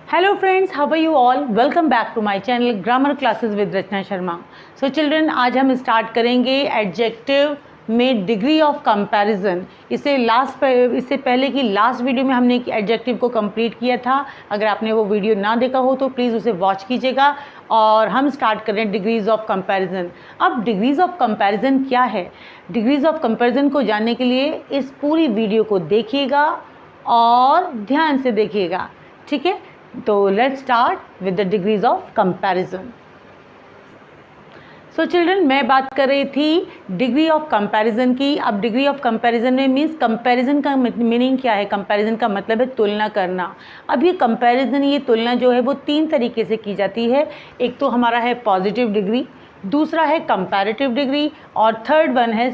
Hello friends, how are you all? Welcome back to my channel Grammar Classes with Rachna Sharma. So children, आज हम start करेंगे adjective में degree of comparison. इससे पहले की last video में हमने एडजेक्टिव को कंप्लीट किया था. अगर आपने वो वीडियो ना देखा हो तो प्लीज़ उसे वॉच कीजिएगा. और हम स्टार्ट कर रहे हैं डिग्रीज़ ऑफ कंपैरिजन. अब डिग्रीज़ ऑफ कंपैरिजन क्या है? डिग्रीज़ ऑफ कंपैरिजन को जानने के लिए इस पूरी वीडियो को देखिएगा और ध्यान से देखिएगा, ठीक है? तो let's start with the degrees of comparison. So children, मैं बात कर रही थी डिग्री ऑफ कंपैरिजन की. अब डिग्री ऑफ कंपैरिजन में मीन्स कंपैरिजन का मीनिंग क्या है? कंपैरिजन का मतलब है तुलना करना. अब ये कंपैरिजन, ये तुलना जो है वो तीन तरीके से की जाती है. एक तो हमारा है पॉजिटिव डिग्री, दूसरा है कंपैरेटिव डिग्री और थर्ड वन है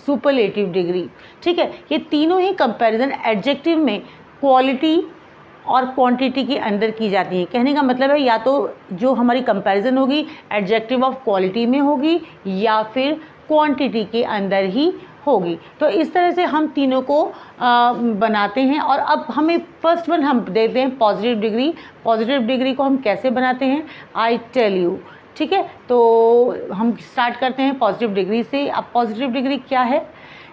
सुपरलेटिव डिग्री. ठीक है, ये तीनों ही कंपैरिजन एडजेक्टिव में क्वालिटी और क्वांटिटी के अंदर की जाती हैं. कहने का मतलब है या तो जो हमारी कंपैरिजन होगी एडजेक्टिव ऑफ क्वालिटी में होगी या फिर क्वांटिटी के अंदर ही होगी. तो इस तरह से हम तीनों को बनाते हैं. और अब हमें फर्स्ट वन हम देते हैं पॉजिटिव डिग्री. पॉजिटिव डिग्री को हम कैसे बनाते हैं आई टेल यू. ठीक है, तो हम स्टार्ट करते हैं पॉजिटिव डिग्री से. अब पॉजिटिव डिग्री क्या है?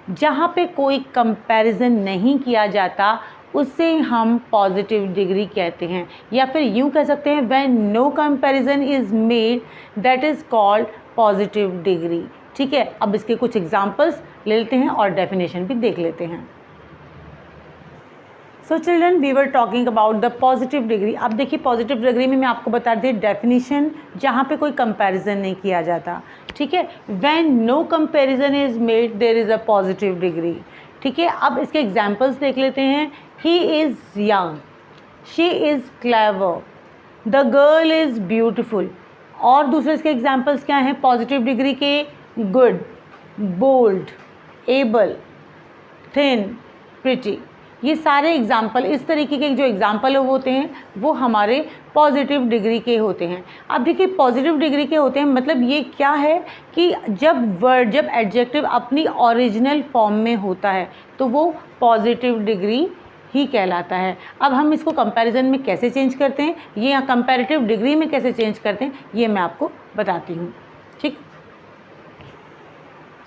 जहाँ पे कोई कंपैरिजन नहीं किया जाता उससे हम पॉजिटिव डिग्री कहते हैं. या फिर यूँ कह सकते हैं when no comparison is made that is called positive degree. ठीक है, अब इसके कुछ एग्जांपल्स ले लेते हैं और डेफिनेशन भी देख लेते हैं. So children, we were talking about the positive degree. अब देखिए पॉजिटिव डिग्री में मैं आपको बता दी डेफिनेशन, जहाँ पे कोई कंपैरिजन नहीं किया जाता. ठीक है, when no comparison is made there is a positive degree. ठीक है, अब इसके एग्जांपल्स देख लेते हैं. He is young, she is clever, the girl is beautiful. और दूसरे इसके एग्जाम्पल्स क्या हैं पॉजिटिव डिग्री के? Good, bold, able, thin, pretty. ये सारे एग्जाम्पल, इस तरीके के जो एग्जाम्पल होते हैं वो हमारे पॉजिटिव डिग्री के होते हैं. अब देखिए पॉजिटिव डिग्री के होते हैं मतलब ये क्या है कि जब एडजेक्टिव अपनी ओरिजिनल फॉर्म में होता है तो वो पॉजिटिव डिग्री ही कहलाता है. अब हम इसको कंपैरिजन में कैसे चेंज करते हैं, ये यहाँ कंपैरेटिव डिग्री में कैसे चेंज करते हैं, ये मैं आपको बताती हूँ. ठीक.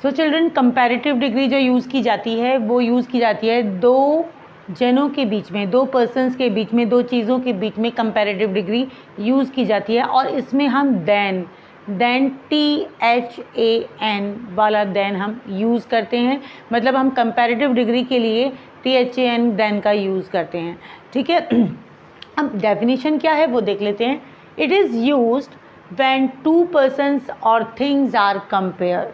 सो चिल्ड्रन, कंपैरेटिव डिग्री जो यूज़ की जाती है वो यूज़ की जाती है दो जनों के बीच में, दो पर्सन्स के बीच में, दो चीज़ों के बीच में कंपैरेटिव डिग्री यूज़ की जाती है. और इसमें हम देन THAN वाला देन हम यूज़ करते हैं. मतलब हम कंपैरेटिव डिग्री के लिए THAN देन का यूज़ करते हैं. ठीक है, अब डेफिनेशन क्या है वो देख लेते हैं. It is used when to persons और थिंग्स आर कंपेयर.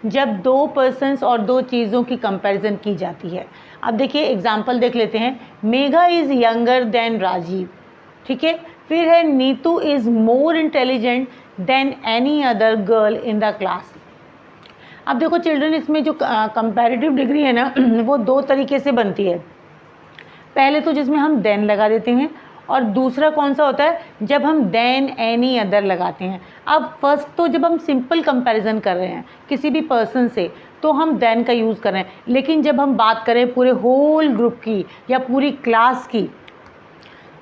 जब दो पर्सन्स और दो चीज़ों की कंपैरिजन की जाती है. अब देखिए एग्जांपल देख लेते हैं. Megha is younger than Rajeev. ठीक है, फिर है Neetu is more intelligent than any other girl in the class. अब देखो चिल्ड्रन, इसमें जो कंपैरेटिव डिग्री है ना वो दो तरीके से बनती है. पहले तो जिसमें हम देन लगा देते हैं और दूसरा कौन सा होता है जब हम देन एनी अदर लगाते हैं. अब फर्स्ट तो जब हम सिंपल कंपैरिजन कर रहे हैं किसी भी पर्सन से तो हम देन का यूज़ कर रहे हैं. लेकिन जब हम बात करें पूरे होल ग्रुप की या पूरी क्लास की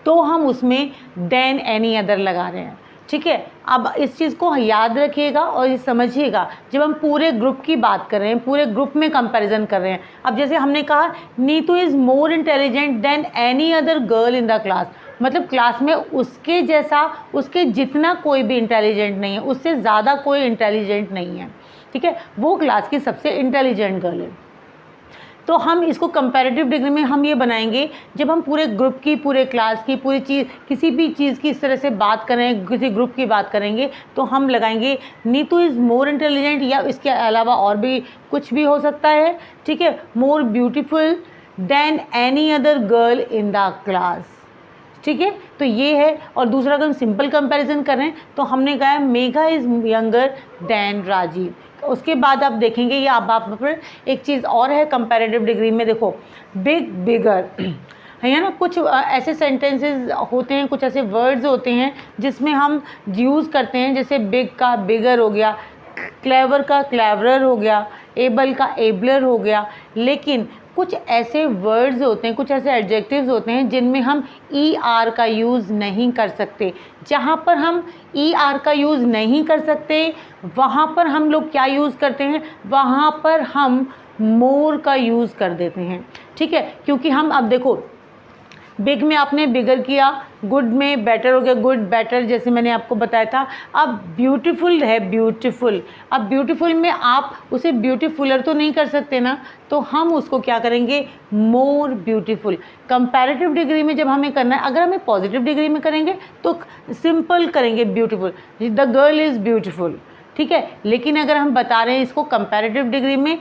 तो हम उसमें देन एनी अदर लगा रहे हैं. ठीक है, अब इस चीज़ को याद रखिएगा और ये समझिएगा जब हम पूरे ग्रुप की बात कर रहे हैं, पूरे ग्रुप में कंपैरिजन कर रहे हैं. अब जैसे हमने कहा Neetu is more intelligent than any other girl in the class. मतलब क्लास में उसके जैसा, उसके जितना कोई भी इंटेलिजेंट नहीं है, उससे ज़्यादा कोई इंटेलिजेंट नहीं है. ठीक है, वो क्लास की सबसे इंटेलिजेंट गर्ल है. तो हम इसको कंपैरेटिव डिग्री में हम ये बनाएंगे जब हम पूरे ग्रुप की, पूरे क्लास की, पूरी चीज़, किसी भी चीज़ की इस तरह से बात करें, किसी ग्रुप की बात करेंगे तो हम लगाएंगे नीतू इज़ मोर इंटेलिजेंट, या इसके अलावा और भी कुछ भी हो सकता है. ठीक है, more beautiful then any other girl in the class. ठीक है, तो ये है. और दूसरा अगर हम सिंपल कंपैरिजन कर रहे हैं तो हमने कहा है Megha is younger than Rajeev. उसके बाद आप देखेंगे ये आप पर एक चीज़ और है कंपैरेटिव डिग्री में. देखो बिग, बिगर है ना. कुछ ऐसे सेंटेंसेस होते हैं, कुछ ऐसे वर्ड्स होते हैं जिसमें हम यूज़ करते हैं. जैसे बिग का बिगर हो गया, क्लेवर का क्लेवरर हो गया, एबल का एबलर हो गया। लेकिन कुछ ऐसे वर्ड्स होते हैं, कुछ ऐसे एडजेक्टिव्स होते हैं जिनमें हम ई आर का यूज़ नहीं कर सकते। जहाँ पर हम ई आर का यूज़ नहीं कर सकते वहाँ पर हम लोग क्या यूज़ करते हैं, वहाँ पर हम मोर का यूज़ कर देते हैं। ठीक है, क्योंकि हम अब देखो बिग में आपने बिगर किया, गुड में बेटर हो गया, गुड बेटर जैसे मैंने आपको बताया था। अब ब्यूटीफुल है ब्यूटीफुल, अब ब्यूटीफुल में आप उसे ब्यूटीफुलर तो नहीं कर सकते ना, तो हम उसको क्या करेंगे, मोर ब्यूटीफुल। कंपैरेटिव डिग्री में जब हमें करना है, अगर हमें पॉजिटिव डिग्री में करेंगे तो सिंपल करेंगे beautiful, the girl is beautiful. ठीक है, लेकिन अगर हम बता रहे हैं इसको कंपैरेटिव डिग्री में,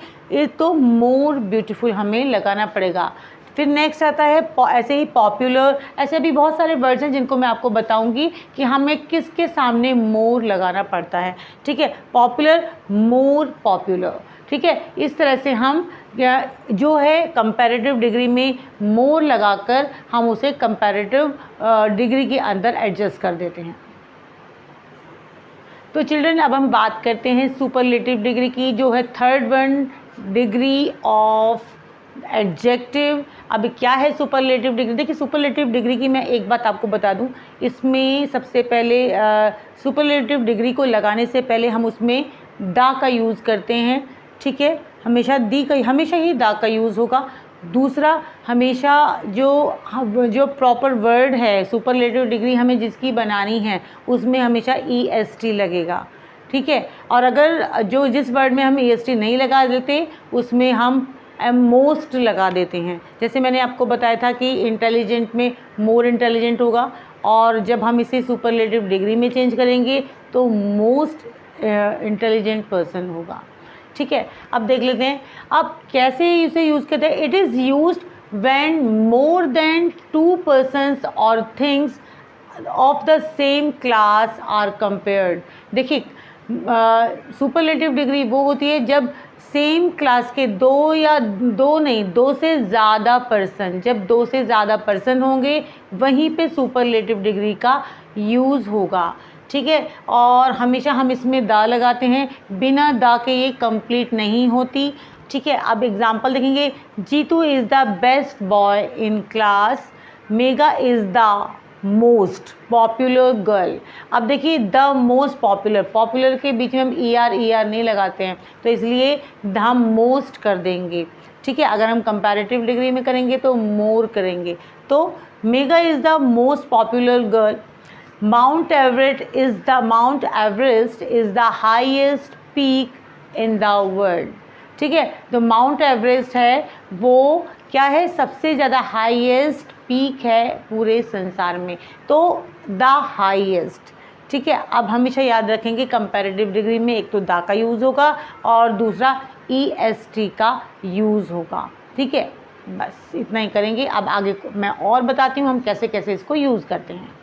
तो मोर ब्यूटीफुल हमें लगाना पड़ेगा। फिर नेक्स्ट आता है ऐसे ही पॉपुलर, ऐसे भी बहुत सारे वर्ड्स हैं जिनको मैं आपको बताऊंगी कि हमें किसके सामने मोर लगाना पड़ता है। ठीक है, पॉपुलर, मोर पॉपुलर। ठीक है, इस तरह से हम जो है कंपैरेटिव डिग्री में मोर लगाकर हम उसे कंपैरेटिव डिग्री के अंदर एडजस्ट कर देते हैं। तो चिल्ड्रन अब हम बात करते हैं सुपरलेटिव डिग्री की, जो है third one, degree of adjective. अब क्या है सुपरलेटिव डिग्री? देखिए सुपरलेटिव डिग्री की मैं एक बात आपको बता दूं, इसमें सबसे पहले सुपरलेटिव डिग्री को लगाने से पहले हम उसमें दा का यूज़ करते हैं। ठीक है, हमेशा हमेशा ही दा का यूज़ होगा। दूसरा, हमेशा जो प्रॉपर वर्ड है सुपरलेटिव डिग्री हमें जिसकी बनानी है उसमें हमेशा EST लगेगा। ठीक है, और अगर जिस वर्ड में हम EST नहीं लगा देते उसमें हम मोस्ट लगा देते हैं। जैसे मैंने आपको बताया था कि इंटेलिजेंट में मोर इंटेलिजेंट होगा, और जब हम इसे सुपरलेटिव डिग्री में चेंज करेंगे तो मोस्ट इंटेलिजेंट पर्सन होगा। ठीक है, अब देख लेते हैं अब कैसे इसे यूज़ करते हैं। It is used when more than 2 persons और things of the same class are compared. देखिए सुपरलेटिव डिग्री वो होती है जब सेम क्लास के दो से ज़्यादा पर्सन, जब 2 से ज़्यादा पर्सन होंगे वहीं पे सुपरलेटिव डिग्री का यूज़ होगा। ठीक है, और हमेशा हम इसमें दा लगाते हैं, बिना दा के ये कंप्लीट नहीं होती। ठीक है, अब एग्जांपल देखेंगे, Jeetu is the best boy in class, Megha is the most popular girl. अब देखिए द मोस्ट पॉपुलर, पॉपुलर के बीच में हम ER नहीं लगाते हैं, तो इसलिए हम मोस्ट कर देंगे। ठीक है, अगर हम कंपैरेटिव डिग्री में करेंगे तो मोर करेंगे। तो mega is the most popular girl, mount Everest is the highest peak in the world. ठीक है, तो माउंट एवरेस्ट है वो क्या है, सबसे ज़्यादा हाईएस्ट पीक है पूरे संसार में, तो द हाईएस्ट। ठीक है, अब हमेशा याद रखेंगे कंपैरेटिव डिग्री में एक तो दा का यूज़ होगा और दूसरा EST का यूज़ होगा। ठीक है, बस इतना ही करेंगे। अब आगे मैं और बताती हूँ हम कैसे कैसे इसको यूज़ करते हैं।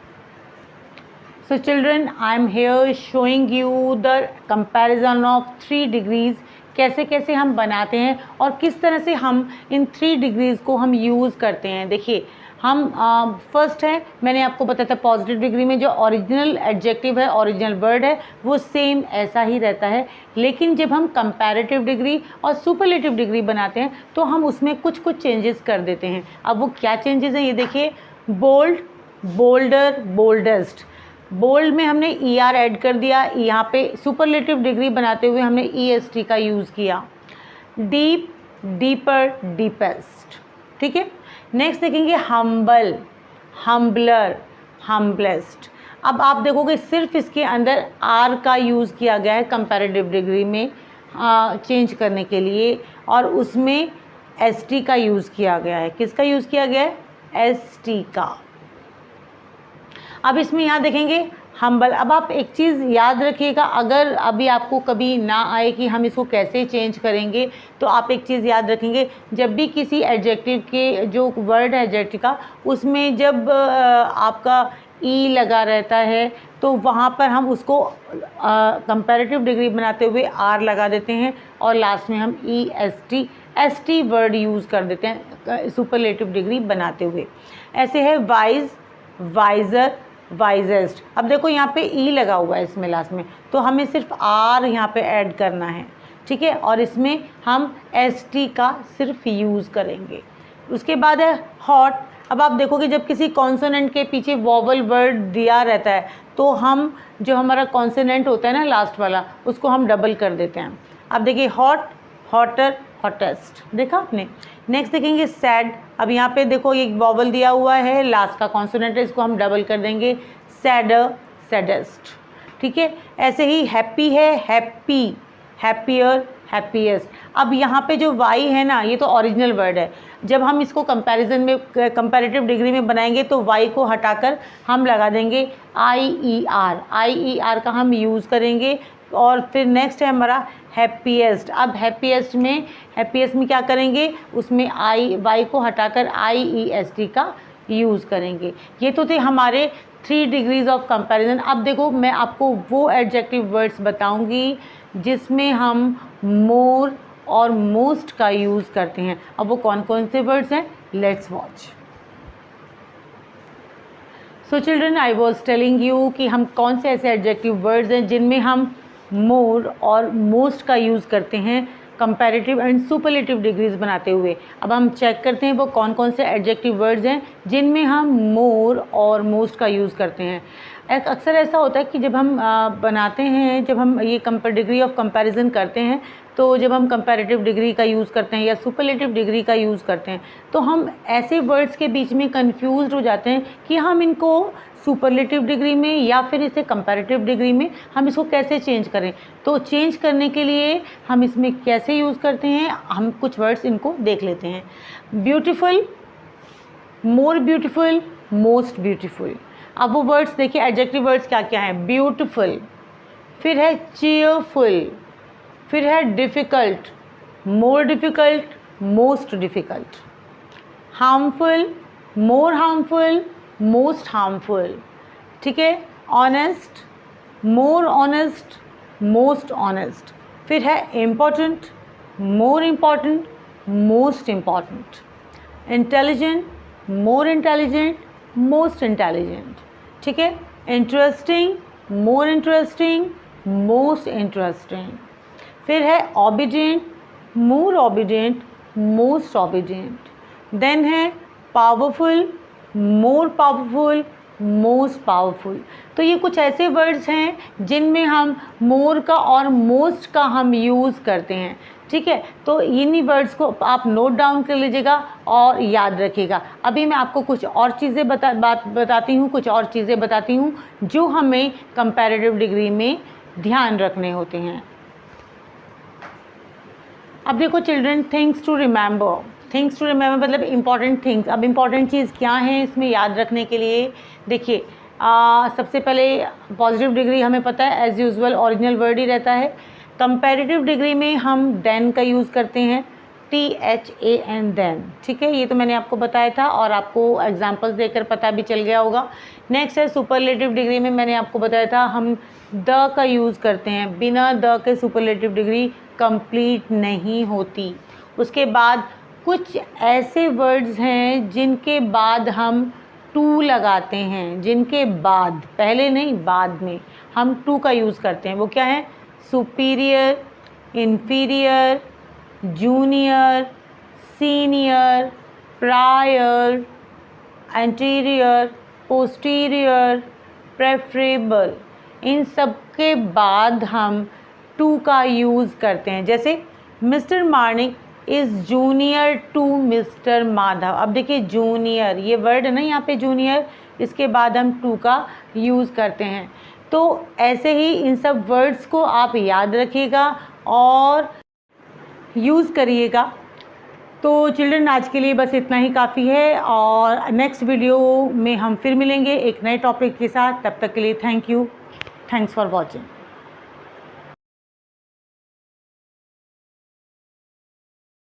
So children, I am here showing you the comparison of 3 degrees, कैसे कैसे हम बनाते हैं और किस तरह से हम इन 3 डिग्रीज़ को हम यूज़ करते हैं। देखिए हम फर्स्ट है, मैंने आपको बताया था पॉजिटिव डिग्री में जो ओरिजिनल एडजेक्टिव है, ओरिजिनल वर्ड है, वो सेम ऐसा ही रहता है। लेकिन जब हम कंपैरेटिव डिग्री और सुपरलेटिव डिग्री बनाते हैं तो हम उसमें कुछ चेंजेस कर देते हैं। अब वो क्या चेंजेस हैं ये देखिए, बोल्ड, बोल्डर, बोल्डेस्ट। बोल्ड में हमने ER ऐड कर दिया, यहाँ पे सुपरलेटिव डिग्री बनाते हुए हमने EST का यूज़ किया। Deep, deeper, deepest. ठीक है, नेक्स्ट देखेंगे हम्बल, हम्बलर, हम्बलेस्ट। अब आप देखोगे सिर्फ इसके अंदर R का यूज़ किया गया है कंपैरेटिव डिग्री में चेंज करने के लिए, और उसमें ST का यूज़ किया गया है। किसका यूज़ किया गया है? ST का। अब इसमें यहाँ देखेंगे हम्बल। अब आप एक चीज़ याद रखिएगा, अगर अभी आपको कभी ना आए कि हम इसको कैसे चेंज करेंगे, तो आप एक चीज़ याद रखेंगे, जब भी किसी एडजेक्टिव के जो वर्ड है एडजेक्टिव का, उसमें जब आपका E लगा रहता है तो वहाँ पर हम उसको कंपैरेटिव डिग्री बनाते हुए R लगा देते हैं और लास्ट में हम ST वर्ड यूज़ कर देते हैं सुपरलेटिव डिग्री बनाते हुए। ऐसे है वाइज, वाइज़र, वाइजेस्ट। अब देखो यहाँ पे E लगा हुआ है इसमें लास्ट में, तो हमें सिर्फ R यहाँ पे ऐड करना है। ठीक है, और इसमें हम ST का सिर्फ यूज़ करेंगे। उसके बाद है हॉट। अब आप देखोगे जब किसी कॉन्सोनेंट के पीछे वॉवल वर्ड दिया रहता है तो हम जो हमारा कॉन्सोनेंट होता है ना लास्ट वाला, उसको हम डबल कर देते हैं। अब देखिए हॉट, हॉटर, हॉटेस्ट, देखा आपने। नेक्स्ट देखेंगे सैड। अब यहाँ पे देखो ये वॉवल दिया हुआ है, लास्ट का कॉन्सोनेंट है, इसको हम डबल कर देंगे, सैडर, सैडेस्ट, ठीक है। ऐसे ही हैप्पी है, हैप्पी, हैप्पियर, हैप्पीएस्ट। अब यहाँ पे जो वाई है ना, ये तो ओरिजिनल वर्ड है। जब हम इसको कंपैरिजन में, कंपैरेटिव डिग्री में बनाएंगे तो वाई को हटाकर हम लगा देंगे IER। IER का हम यूज़ करेंगे। और फिर नेक्स्ट है हमारा हैप्पीएस्ट। अब हैप्पीएस्ट में क्या करेंगे, उसमें वाई को हटाकर IEST का यूज़ करेंगे। ये तो थे हमारे 3 डिग्रीज ऑफ कंपैरिजन। अब देखो मैं आपको वो एडजेक्टिव वर्ड्स बताऊंगी जिसमें हम मोर और मोस्ट का यूज़ करते हैं। अब वो कौन कौन से वर्ड्स हैं, let's watch. So children, I was telling you कि हम कौन से ऐसे एडजेक्टिव वर्ड्स हैं जिनमें हम मोर और मोस्ट का यूज़ करते हैं कंपैरेटिव एंड सुपरलेटिव डिग्रीज बनाते हुए। अब हम चेक करते हैं वो कौन कौन से एडजेक्टिव वर्ड्स हैं जिनमें हम मोर और मोस्ट का यूज़ करते हैं। अक्सर ऐसा होता है कि जब हम बनाते हैं, जब हम ये डिग्री ऑफ कंपैरिजन करते हैं, तो जब हम कंपैरेटिव डिग्री का यूज़ करते हैं या सुपरलेटिव डिग्री का यूज़ करते हैं तो हम ऐसे वर्ड्स के बीच में कंफ्यूज हो जाते हैं कि हम इनको सुपरलेटिव डिग्री में या फिर इसे कंपैरेटिव डिग्री में हम इसको कैसे चेंज करें। तो चेंज करने के लिए हम इसमें कैसे यूज़ करते हैं, हम कुछ वर्ड्स इनको देख लेते हैं। Beautiful, more beautiful, most beautiful. अब वो वर्ड्स देखिए, एडजेक्टिव वर्ड्स क्या क्या हैं। ब्यूटीफुल, फिर है चीयरफुल, फिर है difficult, more difficult, most difficult. Harmful, more harmful, most harmful, ठीक है। Honest, more honest, most honest. फिर है important, more important, most important. Intelligent, more intelligent, most intelligent, ठीक है। Interesting, more interesting, most interesting. फिर है ऑबिडेंट, मोर obedient, most obedient. Then है powerful, more powerful, most powerful. तो ये कुछ ऐसे वर्ड्स हैं जिनमें हम मोर का और मोस्ट का हम यूज़ करते हैं, ठीक है। तो इन्हीं वर्ड्स को आप नोट डाउन कर लीजिएगा और याद रखिएगा। अभी मैं आपको कुछ और चीज़ें बताती हूँ, कुछ और चीज़ें बताती हूँ जो हमें कंपैरेटिव डिग्री में ध्यान रखने होते हैं। अब देखो children, things to remember. Things to remember मतलब इंपॉर्टेंट थिंग्स। अब इंपॉर्टेंट चीज़ क्या है इसमें याद रखने के लिए, देखिए सबसे पहले पॉजिटिव डिग्री हमें पता है एज़ यूजुअल ओरिजिनल वर्ड ही रहता है। कंपैरेटिव डिग्री में हम देन का यूज़ करते हैं, THAN, देन, ठीक है। ये तो मैंने आपको बताया था और आपको एग्जांपल्स देकर पता भी चल गया होगा। नेक्स्ट है सुपरलेटिव डिग्री में, मैंने आपको बताया था हम द का यूज़ करते हैं। बिना द के सुपरलेटिव डिग्री कंप्लीट नहीं होती। उसके बाद कुछ ऐसे वर्ड्स हैं जिनके बाद हम टू लगाते हैं, जिनके बाद, पहले नहीं बाद में हम टू का यूज़ करते हैं। वो क्या है, superior, inferior, junior, senior, prior, anterior, posterior, preferable. इन सब के बाद हम टू का यूज़ करते हैं। जैसे mister Marnik is junior to mister Madhav. अब देखिए जूनियर, ये वर्ड है ना यहाँ पे जूनियर, इसके बाद हम टू का यूज़ करते हैं। तो ऐसे ही इन सब वर्ड्स को आप याद रखिएगा और यूज़ करिएगा। तो चिल्ड्रन आज के लिए बस इतना ही काफ़ी है और नेक्स्ट वीडियो में हम फिर मिलेंगे एक नए टॉपिक के साथ। तब तक के लिए thank you, thanks for watching.